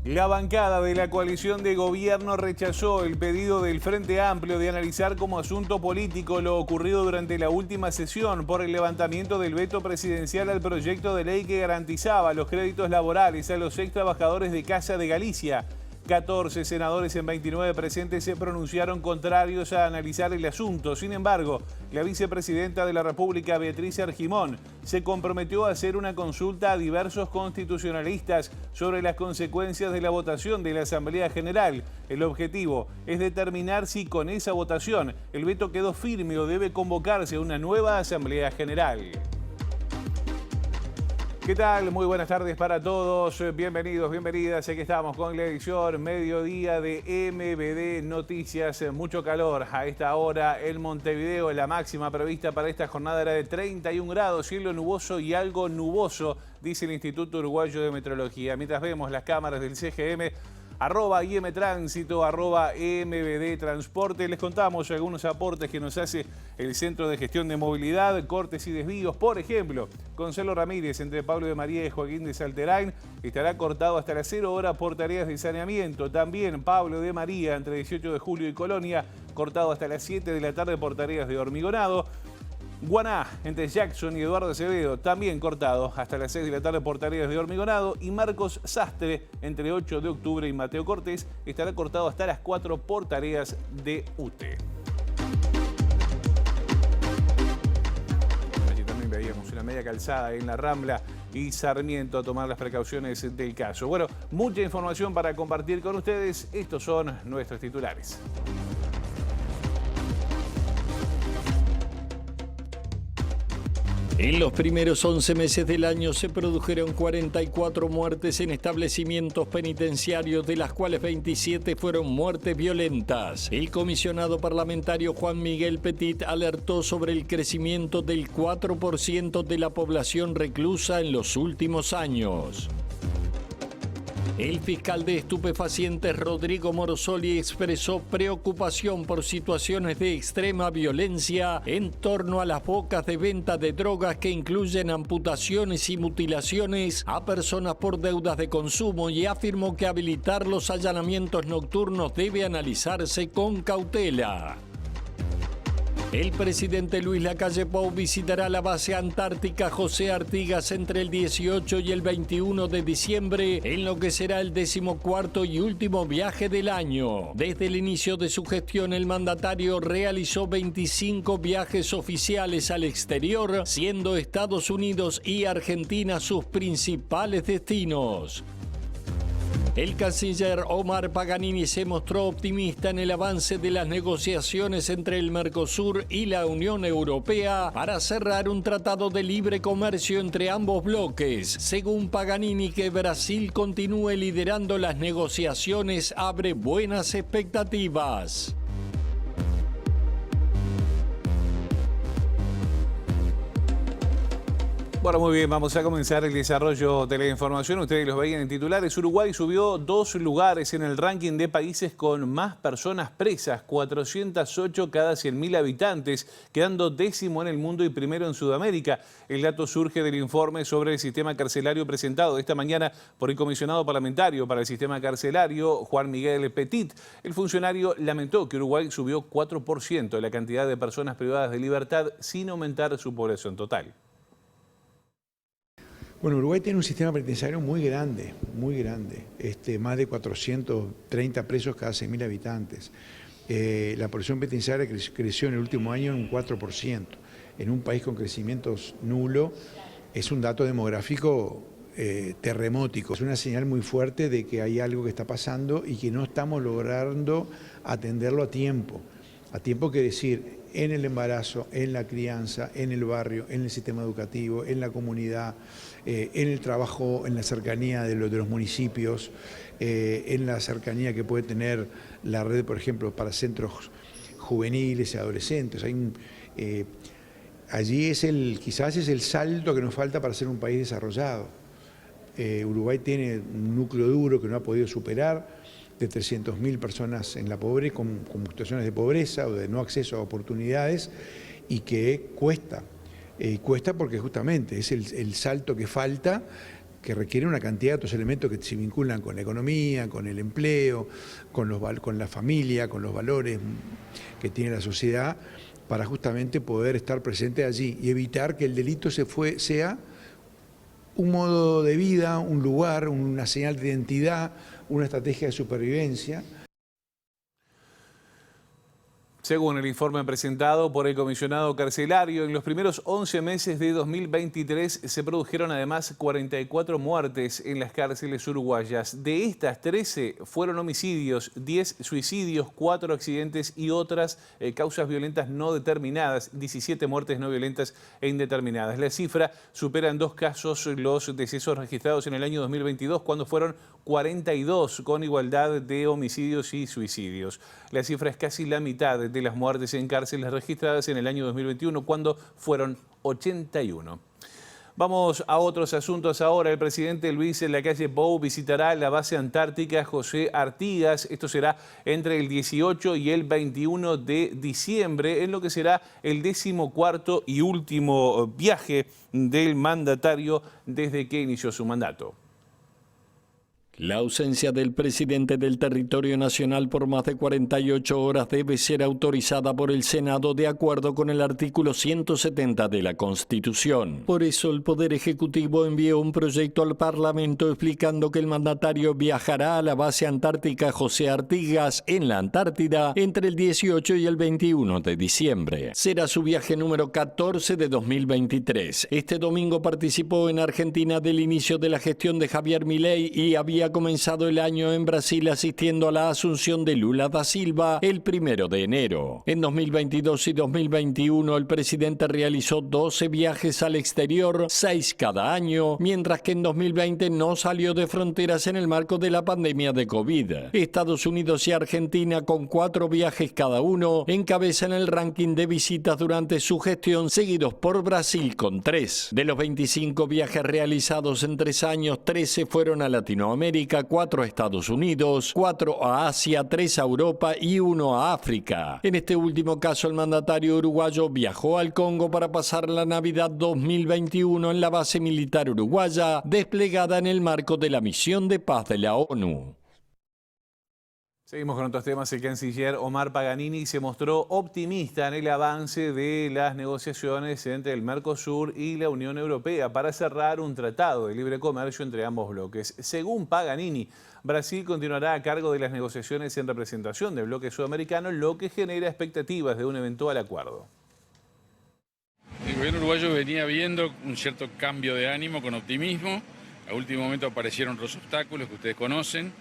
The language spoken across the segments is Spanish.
La bancada de la coalición de gobierno rechazó el pedido del Frente Amplio de analizar como asunto político lo ocurrido durante la última sesión por el levantamiento del veto presidencial al proyecto de ley que garantizaba los créditos laborales a los ex trabajadores de Casa de Galicia. 14 senadores en 29 presentes se pronunciaron contrarios a analizar el asunto. Sin embargo, la vicepresidenta de la República, Beatriz Argimón, se comprometió a hacer una consulta a diversos constitucionalistas sobre las consecuencias de la votación de la Asamblea General. El objetivo es determinar si con esa votación el veto quedó firme o debe convocarse una nueva Asamblea General. ¿Qué tal? Muy buenas tardes para todos. Bienvenidos, bienvenidas. Aquí estamos con la edición mediodía de MBD Noticias. Mucho calor a esta hora en Montevideo. La máxima prevista para esta jornada era de 31 grados, cielo nuboso y algo nuboso, dice el Instituto Uruguayo de Meteorología. Mientras vemos las cámaras del CGM, @IMTránsito, @MBD Transporte. Les contamos algunos aportes que nos hace el Centro de Gestión de Movilidad, Cortes y Desvíos. Por ejemplo, Gonzalo Ramírez, entre Pablo de María y Joaquín de Salterain, estará cortado hasta las 0 horas por tareas de saneamiento. También Pablo de María, entre 18 de julio y Colonia, cortado hasta las 7 de la tarde por tareas de hormigonado. Guaná, entre Jackson y Eduardo Acevedo, también cortado hasta las 6 de la tarde por tareas de hormigonado. Y Marcos Sastre, entre 8 de octubre y Mateo Cortés, estará cortado hasta las 4 por tareas de UTE. Allí también veíamos una media calzada en la Rambla y Sarmiento a tomar las precauciones del caso. Bueno, mucha información para compartir con ustedes. Estos son nuestros titulares. En los primeros 11 meses del año se produjeron 44 muertes en establecimientos penitenciarios, de las cuales 27 fueron muertes violentas. El comisionado parlamentario Juan Miguel Petit alertó sobre el crecimiento del 4% de la población reclusa en los últimos años. El fiscal de estupefacientes Rodrigo Morosoli expresó preocupación por situaciones de extrema violencia en torno a las bocas de venta de drogas que incluyen amputaciones y mutilaciones a personas por deudas de consumo, y afirmó que habilitar los allanamientos nocturnos debe analizarse con cautela. El presidente Luis Lacalle Pou visitará la base antártica José Artigas entre el 18 y el 21 de diciembre, en lo que será el 14º y último viaje del año. Desde el inicio de su gestión, el mandatario realizó 25 viajes oficiales al exterior, siendo Estados Unidos y Argentina sus principales destinos. El canciller Omar Paganini se mostró optimista en el avance de las negociaciones entre el Mercosur y la Unión Europea para cerrar un tratado de libre comercio entre ambos bloques. Según Paganini, que Brasil continúe liderando las negociaciones abre buenas expectativas. Bueno, muy bien, vamos a comenzar el desarrollo de la información. Ustedes los veían en titulares. Uruguay subió 2 lugares en el ranking de países con más personas presas, 408 cada 100.000 habitantes, quedando 10º en el mundo y primero en Sudamérica. El dato surge del informe sobre el sistema carcelario presentado esta mañana por el comisionado parlamentario para el sistema carcelario, Juan Miguel Petit. El funcionario lamentó que Uruguay subió 4% la cantidad de personas privadas de libertad sin aumentar su población total. Bueno, Uruguay tiene un sistema penitenciario muy grande, más de 430 presos cada 6.000 habitantes. La población penitenciaria creció en el último año en un 4%. En un país con crecimientos nulo, es un dato demográfico terremótico. Es una señal muy fuerte de que hay algo que está pasando y que no estamos logrando atenderlo a tiempo. A tiempo quiere decir en el embarazo, en la crianza, en el barrio, en el sistema educativo, en la comunidad, en el trabajo, en la cercanía de los municipios, en la cercanía que puede tener la red, por ejemplo, para centros juveniles y adolescentes. Allí quizás es el salto que nos falta para ser un país desarrollado. Uruguay tiene un núcleo duro que no ha podido superar, de 300.000 personas en la pobreza, con situaciones de pobreza o de no acceso a oportunidades, y que cuesta. Cuesta porque justamente es el salto que falta que requieren una cantidad de otros elementos que se vinculan con la economía, con el empleo, con la familia, con los valores que tiene la sociedad, para justamente poder estar presente allí y evitar que el delito sea un modo de vida, un lugar, una señal de identidad, una estrategia de supervivencia. Según el informe presentado por el comisionado carcelario, en los primeros 11 meses de 2023 se produjeron además 44 muertes en las cárceles uruguayas. De estas, 13 fueron homicidios, 10 suicidios, 4 accidentes y otras causas violentas no determinadas, 17 muertes no violentas e indeterminadas. La cifra supera en 2 casos los decesos registrados en el año 2022, cuando fueron 42, con igualdad de homicidios y suicidios. La cifra es casi la mitad de las muertes en cárceles registradas en el año 2021, cuando fueron 81. Vamos a otros asuntos ahora. El presidente Luis Lacalle Pou visitará la base antártica José Artigas. Esto será entre el 18 y el 21 de diciembre, en lo que será el 14º y último viaje del mandatario desde que inició su mandato. La ausencia del presidente del territorio nacional por más de 48 horas debe ser autorizada por el Senado de acuerdo con el artículo 170 de la Constitución. Por eso el Poder Ejecutivo envió un proyecto al Parlamento explicando que el mandatario viajará a la base antártica José Artigas en la Antártida entre el 18 y el 21 de diciembre. Será su viaje número 14 de 2023. Este domingo participó en Argentina del inicio de la gestión de Javier Milei y había comenzado el año en Brasil asistiendo a la asunción de Lula da Silva el 1 de enero. En 2022 y 2021 el presidente realizó 12 viajes al exterior, 6 cada año, mientras que en 2020 no salió de fronteras en el marco de la pandemia de COVID. Estados Unidos y Argentina, con 4 viajes cada uno, encabezan el ranking de visitas durante su gestión, seguidos por Brasil con 3. De los 25 viajes realizados en 3 años, 13 fueron a Latinoamérica, 4 a Estados Unidos, 4 a Asia, 3 a Europa y 1 a África. En este último caso, el mandatario uruguayo viajó al Congo para pasar la Navidad 2021 en la base militar uruguaya, desplegada en el marco de la misión de paz de la ONU. Seguimos con otros temas. El canciller Omar Paganini se mostró optimista en el avance de las negociaciones entre el Mercosur y la Unión Europea para cerrar un tratado de libre comercio entre ambos bloques. Según Paganini, Brasil continuará a cargo de las negociaciones en representación del bloque sudamericano, lo que genera expectativas de un eventual acuerdo. El gobierno uruguayo venía viendo un cierto cambio de ánimo con optimismo. A último momento aparecieron los obstáculos que ustedes conocen.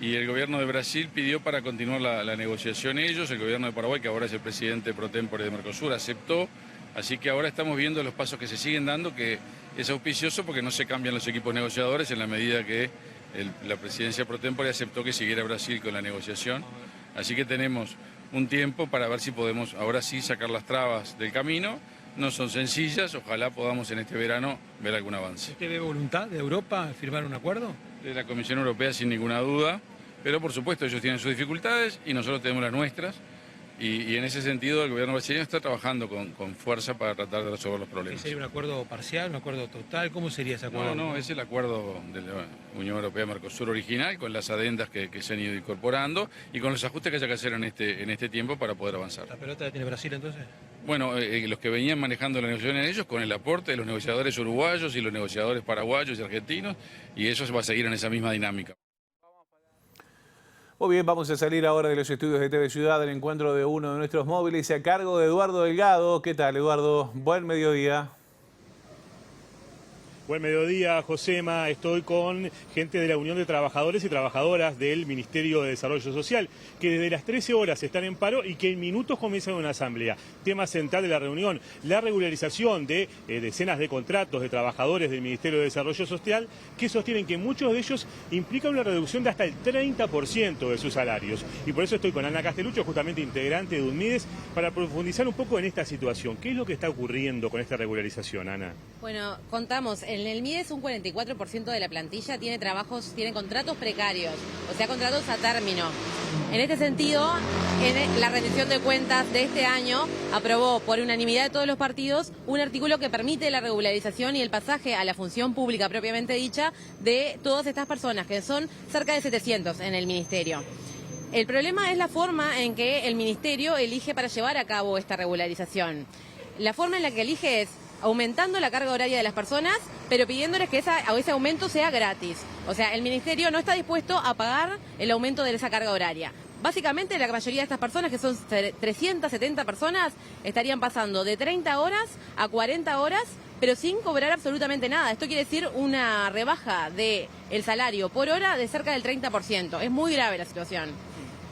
Y el gobierno de Brasil pidió para continuar la negociación ellos. El gobierno de Paraguay, que ahora es el presidente pro tempore de Mercosur, aceptó. Así que ahora estamos viendo los pasos que se siguen dando, que es auspicioso porque no se cambian los equipos negociadores en la medida que la presidencia pro tempore aceptó que siguiera Brasil con la negociación. Así que tenemos un tiempo para ver si podemos ahora sí sacar las trabas del camino. No son sencillas, ojalá podamos en este verano ver algún avance. ¿Usted ve voluntad de Europa a firmar un acuerdo? De la Comisión Europea sin ninguna duda, pero por supuesto ellos tienen sus dificultades y nosotros tenemos las nuestras. Y en ese sentido el gobierno brasileño está trabajando con fuerza para tratar de resolver los problemas. ¿Sería un acuerdo parcial, un acuerdo total? ¿Cómo sería ese acuerdo? No, es el acuerdo de la Unión Europea-Mercosur original, con las adendas que se han ido incorporando y con los ajustes que haya que hacer en este tiempo para poder avanzar. ¿La pelota la tiene Brasil entonces? Bueno, los que venían manejando la negociación en ellos, con el aporte de los negociadores uruguayos y los negociadores paraguayos y argentinos, y eso va a seguir en esa misma dinámica. Muy bien, vamos a salir ahora de los estudios de TV Ciudad al encuentro de uno de nuestros móviles a cargo de Eduardo Delgado. ¿Qué tal, Eduardo? Buen mediodía. Buen mediodía, Josema. Estoy con gente de la Unión de Trabajadores y Trabajadoras del Ministerio de Desarrollo Social, que desde las 13 horas están en paro y que en minutos comienzan una asamblea. Tema central de la reunión, la regularización de decenas de contratos de trabajadores del Ministerio de Desarrollo Social, que sostienen que muchos de ellos implican una reducción de hasta el 30% de sus salarios. Y por eso estoy con Ana Castelucho, justamente integrante de UNMIDES, para profundizar un poco en esta situación. ¿Qué es lo que está ocurriendo con esta regularización, Ana? Bueno, contamos. En el MIDES un 44% de la plantilla tiene contratos precarios, o sea, contratos a término. En este sentido, en la rendición de cuentas de este año aprobó por unanimidad de todos los partidos un artículo que permite la regularización y el pasaje a la función pública propiamente dicha de todas estas personas, que son cerca de 700 en el Ministerio. El problema es la forma en que el Ministerio elige para llevar a cabo esta regularización. La forma en la que elige es aumentando la carga horaria de las personas, pero pidiéndoles que ese aumento sea gratis. O sea, el Ministerio no está dispuesto a pagar el aumento de esa carga horaria. Básicamente, la mayoría de estas personas, que son 370 personas, estarían pasando de 30 horas a 40 horas, pero sin cobrar absolutamente nada. Esto quiere decir una rebaja del salario por hora de cerca del 30%. Es muy grave la situación.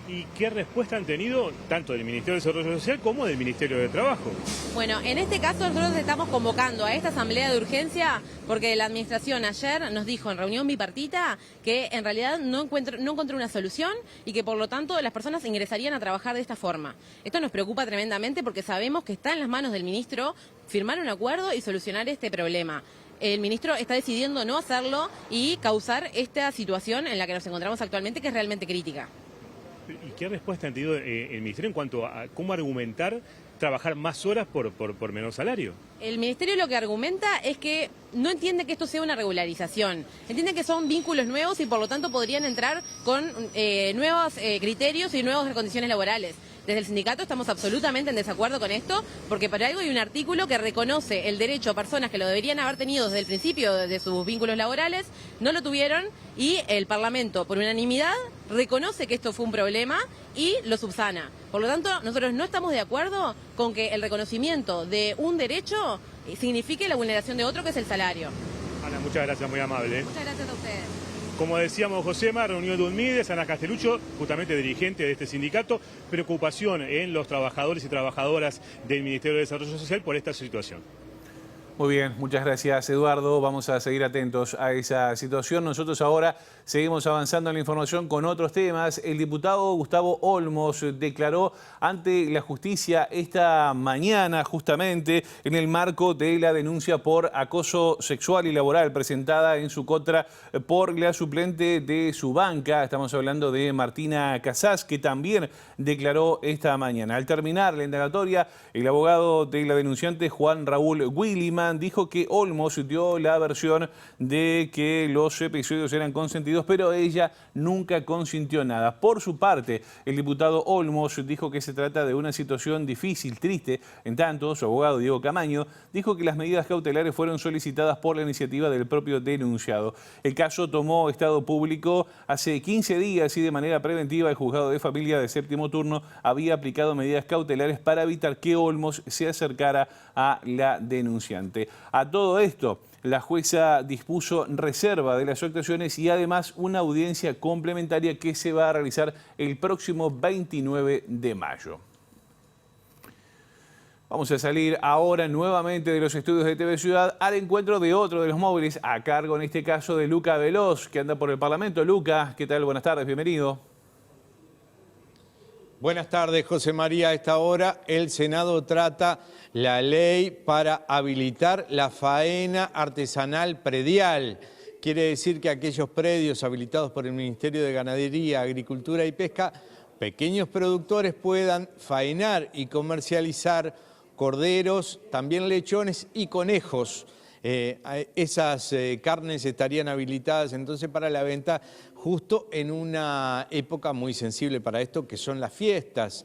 ¿Y qué respuesta han tenido tanto del Ministerio de Desarrollo Social como del Ministerio de Trabajo? Bueno, en este caso nosotros estamos convocando a esta asamblea de urgencia porque la administración ayer nos dijo en reunión bipartita que en realidad no encontró una solución y que por lo tanto las personas ingresarían a trabajar de esta forma. Esto nos preocupa tremendamente porque sabemos que está en las manos del ministro firmar un acuerdo y solucionar este problema. El ministro está decidiendo no hacerlo y causar esta situación en la que nos encontramos actualmente, que es realmente crítica. ¿Y qué respuesta han tenido el Ministerio en cuanto a cómo argumentar trabajar más horas por menor salario? El Ministerio lo que argumenta es que no entiende que esto sea una regularización. Entiende que son vínculos nuevos y por lo tanto podrían entrar con nuevos criterios y nuevas condiciones laborales. Desde el sindicato estamos absolutamente en desacuerdo con esto, porque para algo hay un artículo que reconoce el derecho a personas que lo deberían haber tenido desde el principio de sus vínculos laborales, no lo tuvieron, y el Parlamento, por unanimidad, reconoce que esto fue un problema y lo subsana. Por lo tanto, nosotros no estamos de acuerdo con que el reconocimiento de un derecho signifique la vulneración de otro, que es el salario. Ana, muchas gracias, muy amable. Muchas gracias a ustedes. Como decíamos, Josema, reunión de UNMIDES, Ana Castelluccio, justamente dirigente de este sindicato, preocupación en los trabajadores y trabajadoras del Ministerio de Desarrollo Social por esta situación. Muy bien, muchas gracias, Eduardo. Vamos a seguir atentos a esa situación. Nosotros ahora seguimos avanzando en la información con otros temas. El diputado Gustavo Olmos declaró ante la justicia esta mañana, justamente en el marco de la denuncia por acoso sexual y laboral presentada en su contra por la suplente de su banca. Estamos hablando de Martina Casas, que también declaró esta mañana. Al terminar la indagatoria, el abogado de la denunciante, Juan Raúl Williman, dijo que Olmos dio la versión de que los episodios eran consentidos, pero ella nunca consintió nada. Por su parte, el diputado Olmos dijo que se trata de una situación difícil, triste. En tanto, su abogado, Diego Camaño, dijo que las medidas cautelares fueron solicitadas por la iniciativa del propio denunciado. El caso tomó estado público hace 15 días y de manera preventiva el juzgado de familia de séptimo turno había aplicado medidas cautelares para evitar que Olmos se acercara a la denunciante. A todo esto, la jueza dispuso reserva de las actuaciones y además una audiencia complementaria que se va a realizar el próximo 29 de mayo. Vamos a salir ahora nuevamente de los estudios de TV Ciudad al encuentro de otro de los móviles, a cargo en este caso de Luca Veloz, que anda por el Parlamento. Luca, ¿qué tal? Buenas tardes, bienvenido. Buenas tardes, José María. A esta hora el Senado trata la ley para habilitar la faena artesanal predial. Quiere decir que aquellos predios habilitados por el Ministerio de Ganadería, Agricultura y Pesca, pequeños productores puedan faenar y comercializar corderos, también lechones y conejos. Esas carnes estarían habilitadas entonces para la venta justo en una época muy sensible para esto, que son las fiestas.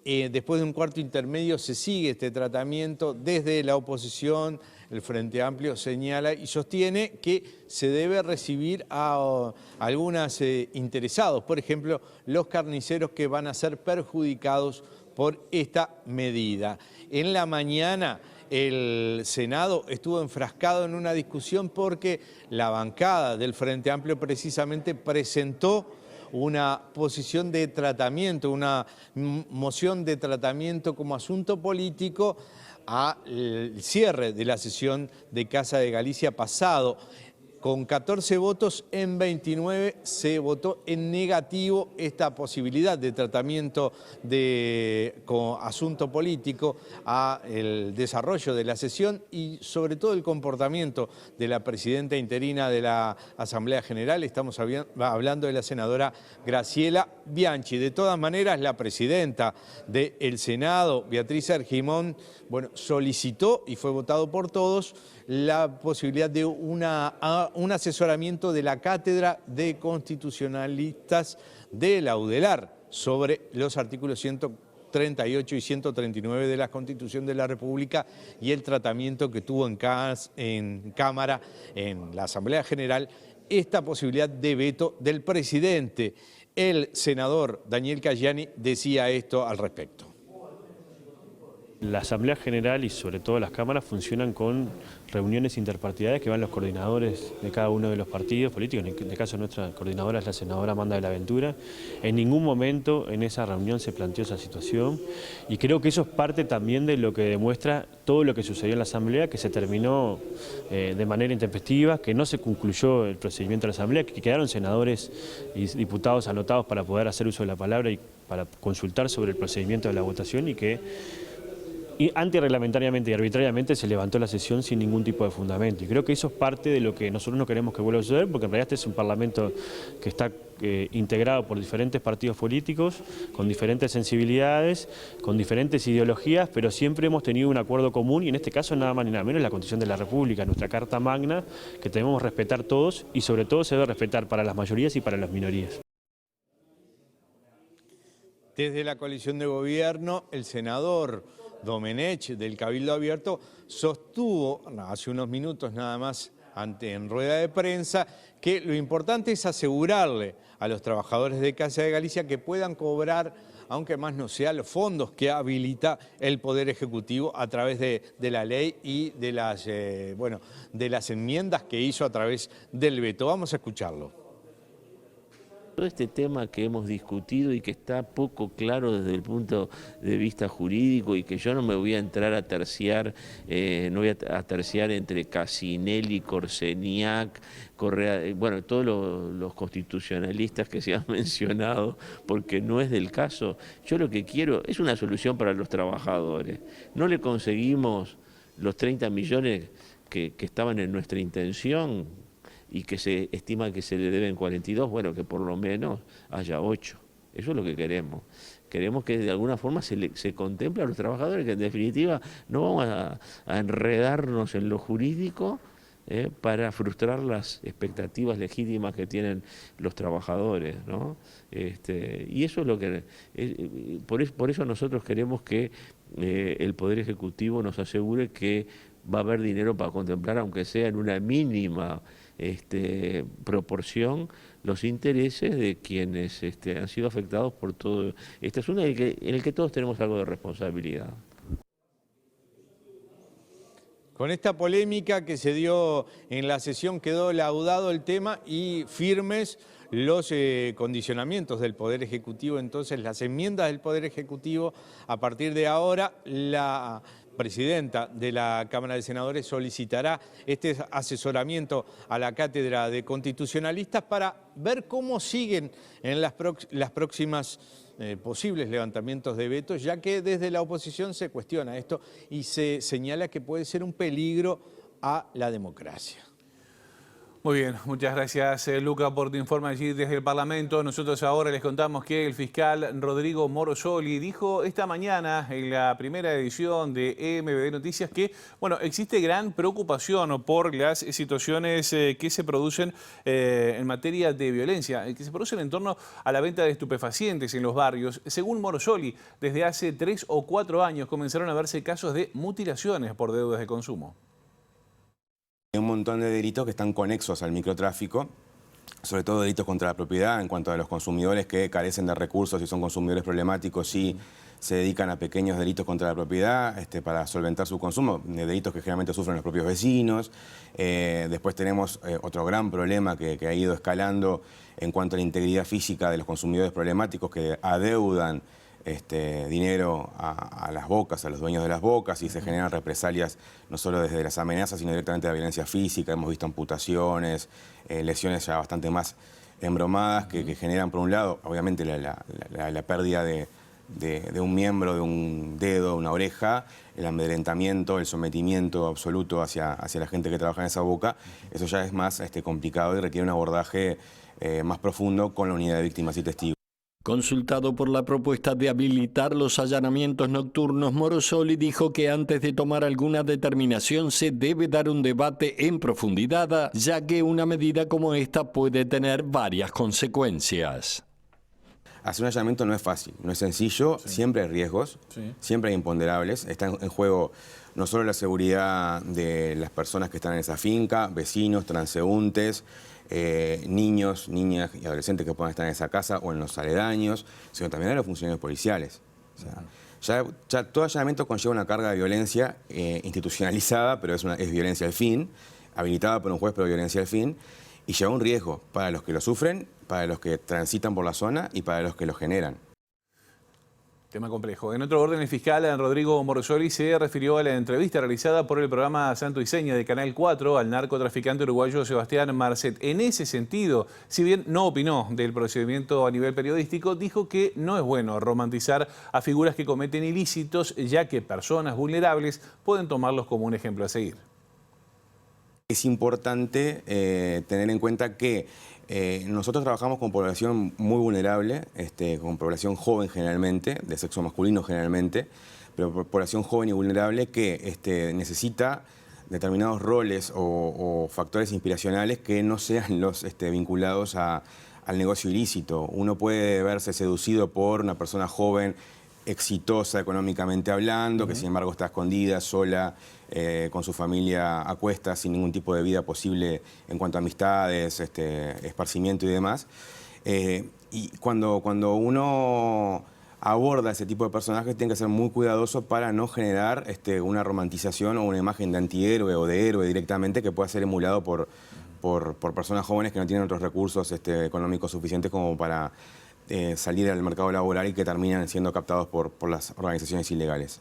Después de un cuarto intermedio se sigue este tratamiento. Desde la oposición, el Frente Amplio señala y sostiene que se debe recibir a algunos interesados, por ejemplo, los carniceros que van a ser perjudicados por esta medida. En la mañana el Senado estuvo enfrascado en una discusión porque la bancada del Frente Amplio precisamente presentó una posición de tratamiento, una moción de tratamiento como asunto político al cierre de la sesión de Casa de Galicia pasado. Con 14 votos en 29 se votó en negativo esta posibilidad de tratamiento con asunto político al desarrollo de la sesión y sobre todo el comportamiento de la presidenta interina de la Asamblea General. Estamos hablando de la senadora Graciela Bianchi. De todas maneras, la presidenta del Senado, Beatriz Argimón, solicitó y fue votado por todos la posibilidad de un asesoramiento de la Cátedra de Constitucionalistas de la UDELAR sobre los artículos 138 y 139 de la Constitución de la República y el tratamiento que tuvo en Cámara, en la Asamblea General, esta posibilidad de veto del presidente. El senador Daniel Cayani decía esto al respecto. La Asamblea General y sobre todo las cámaras funcionan con reuniones interpartidarias que van los coordinadores de cada uno de los partidos políticos. En el caso de nuestra coordinadora es la senadora Amanda de la Ventura. En ningún momento en esa reunión se planteó esa situación y creo que eso es parte también de lo que demuestra todo lo que sucedió en la Asamblea, que se terminó de manera intempestiva, que no se concluyó el procedimiento de la Asamblea, que quedaron senadores y diputados anotados para poder hacer uso de la palabra y para consultar sobre el procedimiento de la votación y que antirreglamentariamente y arbitrariamente se levantó la sesión sin ningún tipo de fundamento. Y creo que eso es parte de lo que nosotros no queremos que vuelva a suceder, porque en realidad este es un parlamento que está integrado por diferentes partidos políticos, con diferentes sensibilidades, con diferentes ideologías, pero siempre hemos tenido un acuerdo común y en este caso nada más ni nada menos la Constitución de la República, nuestra Carta Magna, que debemos respetar todos y sobre todo se debe respetar para las mayorías y para las minorías. Desde la coalición de gobierno, el senador Domenech del Cabildo Abierto sostuvo hace unos minutos nada más en rueda de prensa que lo importante es asegurarle a los trabajadores de Casa de Galicia que puedan cobrar, aunque más no sea, los fondos que habilita el Poder Ejecutivo a través de la ley y de las enmiendas que hizo a través del veto. Vamos a escucharlo. Todo este tema que hemos discutido y que está poco claro desde el punto de vista jurídico y que yo no me voy a entrar a terciar, no voy a terciar entre Casinelli, Corseniak, Correa, todos los constitucionalistas que se han mencionado, porque no es del caso. Yo lo que quiero es una solución para los trabajadores. No le conseguimos los 30 millones que estaban en nuestra intención, y que se estima que se le deben 42, que por lo menos haya 8. Eso es lo que queremos. Queremos que de alguna forma se contemple a los trabajadores, que en definitiva no vamos a enredarnos en lo jurídico para frustrar las expectativas legítimas que tienen los trabajadores, ¿no? Y eso es lo que... Por eso nosotros queremos que el Poder Ejecutivo nos asegure que va a haber dinero para contemplar, aunque sea en una mínima proporción, los intereses de quienes han sido afectados por todo este asunto en el que todos tenemos algo de responsabilidad. Con esta polémica que se dio en la sesión quedó laudado el tema y firmes los condicionamientos del Poder Ejecutivo, entonces las enmiendas del Poder Ejecutivo. A partir de ahora, la presidenta de la Cámara de Senadores solicitará este asesoramiento a la Cátedra de Constitucionalistas para ver cómo siguen en las próximas posibles levantamientos de vetos, ya que desde la oposición se cuestiona esto y se señala que puede ser un peligro a la democracia. Muy bien, muchas gracias Luca por tu informe allí desde el Parlamento. Nosotros ahora les contamos que el fiscal Rodrigo Morosoli dijo esta mañana en la primera edición de MBD Noticias que existe gran preocupación por las situaciones que se producen en materia de violencia, que se producen en torno a la venta de estupefacientes en los barrios. Según Morosoli, desde hace 3 o 4 años comenzaron a verse casos de mutilaciones por deudas de consumo. Hay un montón de delitos que están conexos al microtráfico, sobre todo delitos contra la propiedad en cuanto a los consumidores que carecen de recursos y son consumidores problemáticos y se dedican a pequeños delitos contra la propiedad para solventar su consumo, delitos que generalmente sufren los propios vecinos. Después tenemos otro gran problema que ha ido escalando en cuanto a la integridad física de los consumidores problemáticos que adeudan dinero a las bocas, a los dueños de las bocas, y se generan represalias no solo desde las amenazas, sino directamente de la violencia física. Hemos visto amputaciones, lesiones ya bastante más embromadas que generan, por un lado, obviamente la pérdida de un miembro, de un dedo, una oreja, el amedrentamiento, el sometimiento absoluto hacia la gente que trabaja en esa boca. Eso ya es más complicado y requiere un abordaje más profundo con la unidad de víctimas y testigos. Consultado por la propuesta de habilitar los allanamientos nocturnos, Morosoli dijo que antes de tomar alguna determinación se debe dar un debate en profundidad, ya que una medida como esta puede tener varias consecuencias. Hacer un allanamiento no es fácil, no es sencillo, siempre hay riesgos, siempre hay imponderables. Está en juego no solo la seguridad de las personas que están en esa finca, vecinos, transeúntes, niños, niñas y adolescentes que puedan estar en esa casa o en los aledaños, sino también a los funcionarios policiales. O sea, ya todo allanamiento conlleva una carga de violencia institucionalizada, pero es violencia al fin, habilitada por un juez, pero violencia al fin, y lleva un riesgo para los que lo sufren, para los que transitan por la zona y para los que lo generan. Tema complejo. En otro orden, el fiscal Rodrigo Morosoli se refirió a la entrevista realizada por el programa Santo y Seña de Canal 4 al narcotraficante uruguayo Sebastián Marcet. En ese sentido, si bien no opinó del procedimiento a nivel periodístico, dijo que no es bueno romantizar a figuras que cometen ilícitos, ya que personas vulnerables pueden tomarlos como un ejemplo a seguir. Es importante tener en cuenta que nosotros trabajamos con población muy vulnerable, con población joven generalmente, de sexo masculino generalmente, pero población joven y vulnerable que necesita determinados roles o factores inspiracionales que no sean los vinculados al negocio ilícito. Uno puede verse seducido por una persona joven, exitosa económicamente hablando, que sin embargo está escondida, sola, con su familia a cuestas, sin ningún tipo de vida posible en cuanto a amistades, esparcimiento y demás. Y cuando uno aborda ese tipo de personajes, tiene que ser muy cuidadoso para no generar una romantización o una imagen de antihéroe o de héroe directamente que pueda ser emulado por personas jóvenes que no tienen otros recursos económicos suficientes como para salir al mercado laboral y que terminan siendo captados por las organizaciones ilegales.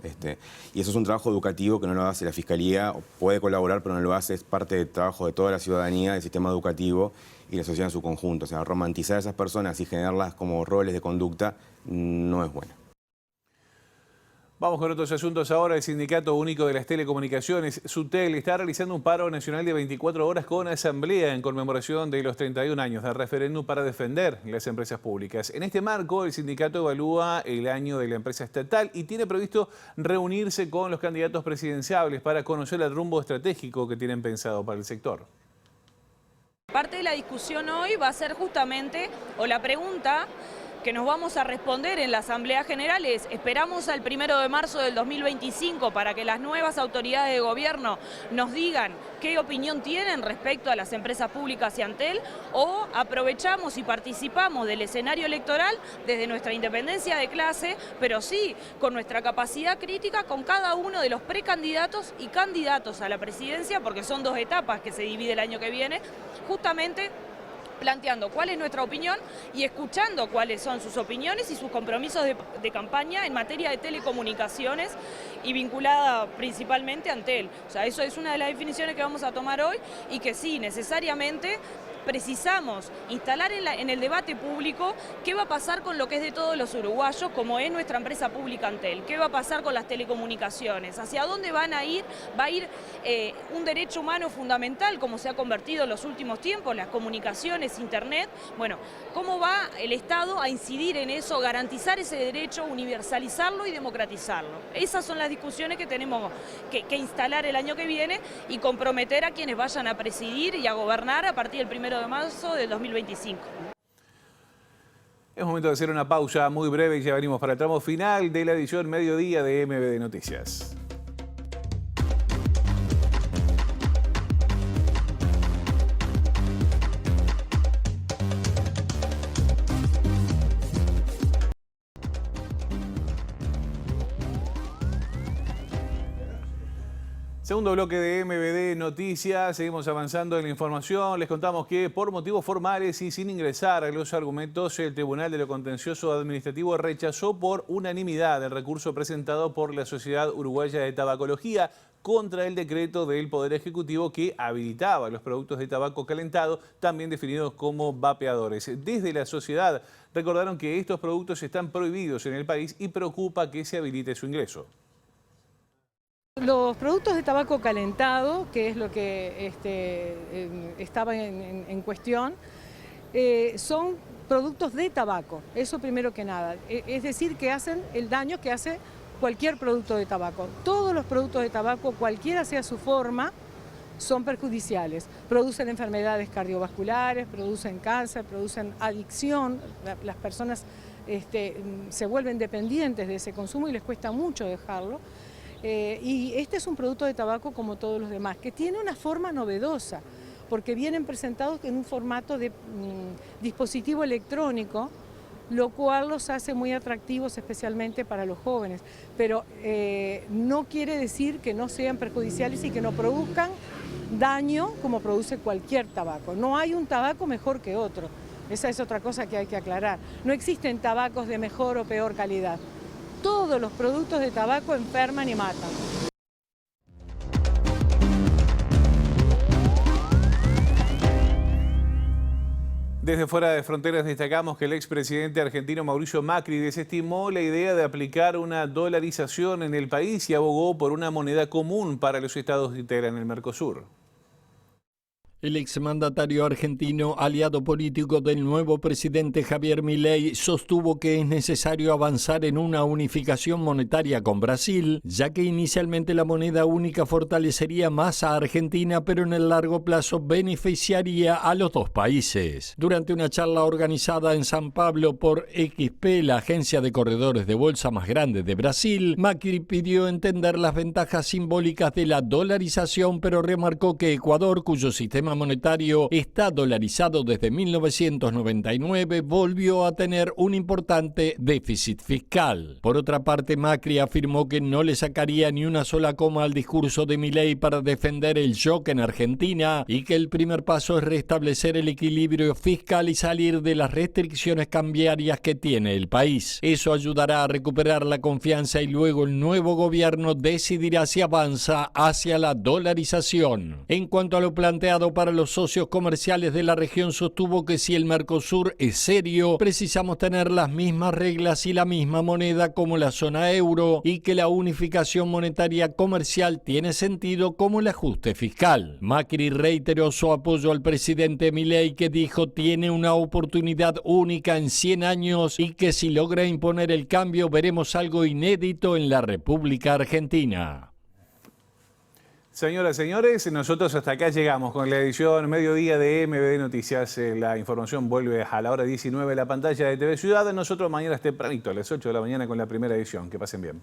Y eso es un trabajo educativo que no lo hace la Fiscalía, puede colaborar, pero no lo hace, es parte del trabajo de toda la ciudadanía, del sistema educativo y la sociedad en su conjunto. O sea, romantizar a esas personas y generarlas como roles de conducta no es bueno. Vamos con otros asuntos ahora. El Sindicato Único de las Telecomunicaciones, SUTEL, está realizando un paro nacional de 24 horas con asamblea en conmemoración de los 31 años del referéndum para defender las empresas públicas. En este marco, el sindicato evalúa el año de la empresa estatal y tiene previsto reunirse con los candidatos presidenciables para conocer el rumbo estratégico que tienen pensado para el sector. Parte de la discusión hoy va a ser justamente, o la pregunta que nos vamos a responder en la Asamblea General es: ¿esperamos al 1 de marzo del 2025 para que las nuevas autoridades de gobierno nos digan qué opinión tienen respecto a las empresas públicas y Antel? ¿O aprovechamos y participamos del escenario electoral desde nuestra independencia de clase, pero sí con nuestra capacidad crítica con cada uno de los precandidatos y candidatos a la presidencia, porque son dos etapas que se divide el año que viene, justamente planteando cuál es nuestra opinión y escuchando cuáles son sus opiniones y sus compromisos de campaña en materia de telecomunicaciones y vinculada principalmente a Antel? O sea, eso es una de las definiciones que vamos a tomar hoy y que sí, necesariamente precisamos instalar en el debate público qué va a pasar con lo que es de todos los uruguayos, como es nuestra empresa pública Antel, qué va a pasar con las telecomunicaciones, hacia dónde van a ir, va a ir un derecho humano fundamental como se ha convertido en los últimos tiempos, las comunicaciones, internet. Bueno, cómo va el Estado a incidir en eso, garantizar ese derecho, universalizarlo y democratizarlo. Esas son las discusiones que tenemos que instalar el año que viene y comprometer a quienes vayan a presidir y a gobernar a partir del 1 de marzo del 2025. Es momento de hacer una pausa muy breve y ya venimos para el tramo final de la edición Mediodía de MBD Noticias. Segundo bloque de MBD Noticias, seguimos avanzando en la información. Les contamos que por motivos formales y sin ingresar a los argumentos, el Tribunal de lo Contencioso Administrativo rechazó por unanimidad el recurso presentado por la Sociedad Uruguaya de Tabacología contra el decreto del Poder Ejecutivo que habilitaba los productos de tabaco calentado, también definidos como vapeadores. Desde la sociedad recordaron que estos productos están prohibidos en el país y preocupa que se habilite su ingreso. Los productos de tabaco calentado, que es lo que estaba en cuestión, son productos de tabaco, eso primero que nada. Es decir, que hacen el daño que hace cualquier producto de tabaco. Todos los productos de tabaco, cualquiera sea su forma, son perjudiciales. Producen enfermedades cardiovasculares, producen cáncer, producen adicción. Las personas se vuelven dependientes de ese consumo y les cuesta mucho dejarlo. Y este es un producto de tabaco como todos los demás, que tiene una forma novedosa, porque vienen presentados en un formato de dispositivo electrónico, lo cual los hace muy atractivos especialmente para los jóvenes, pero no quiere decir que no sean perjudiciales y que no produzcan daño como produce cualquier tabaco. No hay un tabaco mejor que otro, esa es otra cosa que hay que aclarar. No existen tabacos de mejor o peor calidad. Todos los productos de tabaco enferman y matan. Desde fuera de fronteras destacamos que el expresidente argentino Mauricio Macri desestimó la idea de aplicar una dolarización en el país y abogó por una moneda común para los estados que integran el Mercosur. El exmandatario argentino, aliado político del nuevo presidente Javier Milei, sostuvo que es necesario avanzar en una unificación monetaria con Brasil, ya que inicialmente la moneda única fortalecería más a Argentina, pero en el largo plazo beneficiaría a los dos países. Durante una charla organizada en San Pablo por XP, la agencia de corredores de bolsa más grande de Brasil, Macri pidió entender las ventajas simbólicas de la dolarización, pero remarcó que Ecuador, cuyo sistema monetario está dolarizado desde 1999, volvió a tener un importante déficit fiscal. Por otra parte, Macri afirmó que no le sacaría ni una sola coma al discurso de Milei para defender el shock en Argentina y que el primer paso es restablecer el equilibrio fiscal y salir de las restricciones cambiarias que tiene el país. Eso ayudará a recuperar la confianza y luego el nuevo gobierno decidirá si avanza hacia la dolarización. En cuanto a lo planteado para los socios comerciales de la región, sostuvo que si el Mercosur es serio, precisamos tener las mismas reglas y la misma moneda como la zona euro y que la unificación monetaria comercial tiene sentido como el ajuste fiscal. Macri reiteró su apoyo al presidente Milei, que dijo tiene una oportunidad única en 100 años y que si logra imponer el cambio veremos algo inédito en la República Argentina. Señoras y señores, nosotros hasta acá llegamos con la edición Mediodía de MBD Noticias. La información vuelve a la hora 19 en la pantalla de TV Ciudad. Nosotros mañana tempranito a las 8 de la mañana con la primera edición. Que pasen bien.